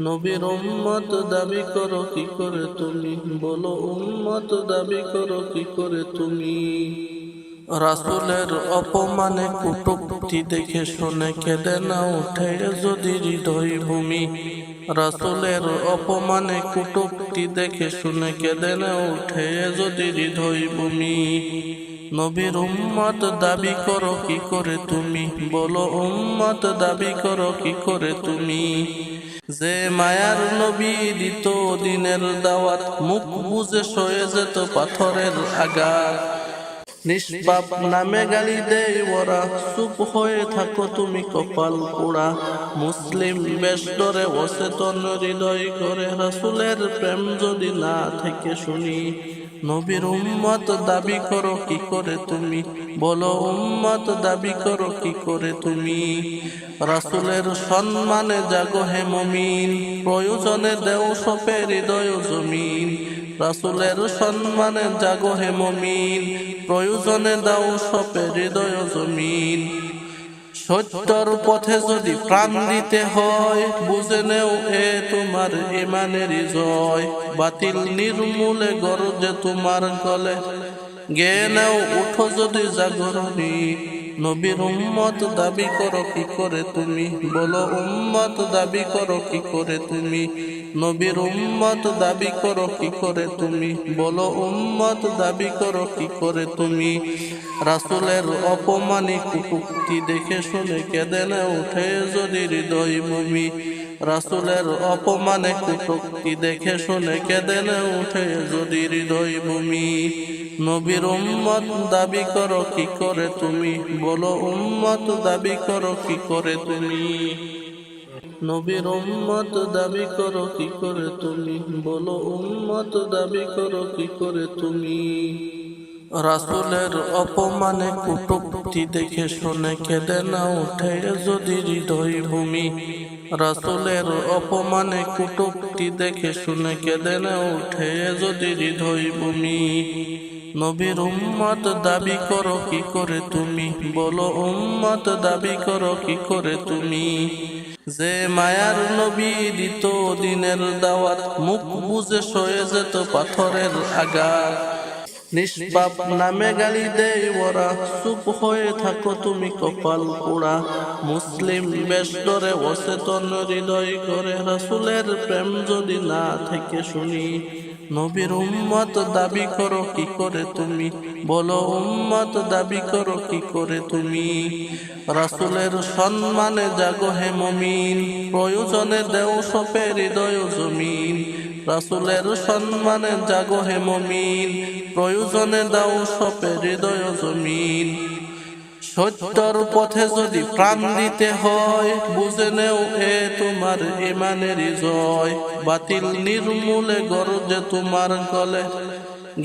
নবীর উম্মত দাবি করো কি করে তুমি, বলো উম্মত দাবি করো কি করে তুমি। রাসূলের অপমানে কটূক্তি দেখে শুনে কেঁদে না উঠে যদি হৃদয় ভূমি। রাসূলের অপমানে কটূক্তি দেখে শুনে কেঁদে না উঠে যদি হৃদয় ভূমি। নবীর উম্মত দাবি করো কি করে তুমি, বলো উম্মত দাবি করো কি করে তুমি। যে মায়ার নবী দিত দিনের দাওয়াত, মুখ বুজে সয়ে যেত পাথরের আঘাত। নিষ্পাপ নামে গালি দেয় ওরা, চুপ হয়ে থাকো তুমি কপাল পোড়া। মুসলিম বেশ ডরে অচেতন হৃদয় করে, রাসূলের প্রেম যদি না থেকে শুনি। নবীর উম্মত দাবি করো কি করে তুমি, বলো উম্মত দাবি করো কি করে তুমি। রাসূলের সম্মানে জাগো হে মুমিন, প্রয়োজনে দেও সপে হৃদয় জমিন। রাসূলের সম্মানে জাগো হে মুমিন, প্রয়োজনে দাও সপে হৃদয় জমিন। সত্যর পথে যদি প্রাণ দিতে হয়, বুঝে নেও এ তোমার ঈমানেরই জয়। বাতিল নির্মূলে গর্জে তোমার গলে, গেয়ে নাও উঠো যদি জাগরণী। নবীর উম্মত দাবি করো কি করে তুমি, বলো উম্মত দাবি করো কি করে তুমি। নবীর উম্মত দাবি করো কি করে তুমি, বলো উম্মত দাবি করো কি করে তুমি। রাসূলের অপমানে কটূক্তি দেখে শুনে কেঁদে না উঠে যদি হৃদয় ভূমি। রাসূলের অপমানে কটূক্তি দেখে শুনে কেঁদে না উঠে যদি হৃদয় ভূমি। নবীর উম্মত দাবি করো কি করে তুমি, বলো উম্মত দাবি করো কি করে তুমি। নবীর উম্মত দাবি করো কি করে তুমি, বলো উম্মত দাবি করো কি করে তুমি। রাসূলের অপমানে কটূক্তি দেখে শুনে কেঁদে না উঠে যদি হৃদয় ভূমি। রাসূলের অপমানে কটূক্তি দেখে শুনে কেঁদে না উঠে যদি হৃদয় ভূমি। নবীর উম্মত দাবি করো কি করে তুমি, বলো উম্মত দাবি করো কি করে তুমি। যে মায়ার নবী দিত দিনের দাওয়াত, মুখ বুজে সয়ে যেত পাথরের আঘাত। নিষ্পাপ নামে গালি দেয় ওরা, চুপ হয়ে থাকো তুমি কপাল পোড়া। মুসলিম বেশ ডরে অচেতন হৃদয় করে, রাসূলের প্রেম যদি না থেকে শুনি। নবীর উম্মত দাবি করো কি করে তুমি, বলো উম্মত দাবি করো কি করে তুমি। রাসূলের সম্মানে জাগো হে মুমিন, প্রয়োজনে দেও সপে হৃদয় জমিন। রাসূলের সম্মানে জাগো হে মুমিন, প্রয়োজনে দাও সপে হৃদয় জমিন। সত্যর পথে যদি প্রাণ দিতে হয়, বুঝে নেও এ তোমার ঈমানেরই জয়। বাতিল নির্মূলে গর্জে তোমার গলে,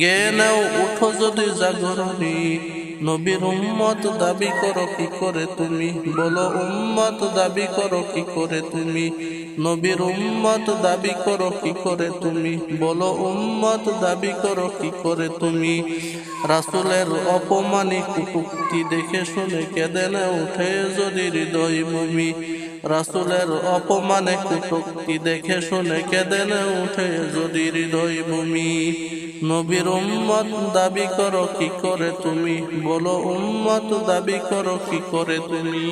গেয়ে নাও উঠো যদি জাগরণী। নবীর উম্মত দাবি করো কি করে তুমি, বলো উম্মত দাবি করো কি করে তুমি। নবীর উম্মত দাবি করো কি করে তুমি, বলো উম্মত দাবি করো কি করে তুমি। রাসূলের অপমানে কটূক্তি দেখে শুনে কেঁদে না উঠে যদি হৃদয় ভূমি। রাসূলের অপমানে কটূক্তি দেখে শুনে কেঁদে না উঠে যদি হৃদয় ভূমি। নবীর উম্মত দাবি করো কি করে তুমি, বলো উম্মত দাবি করো কি করে তুমি।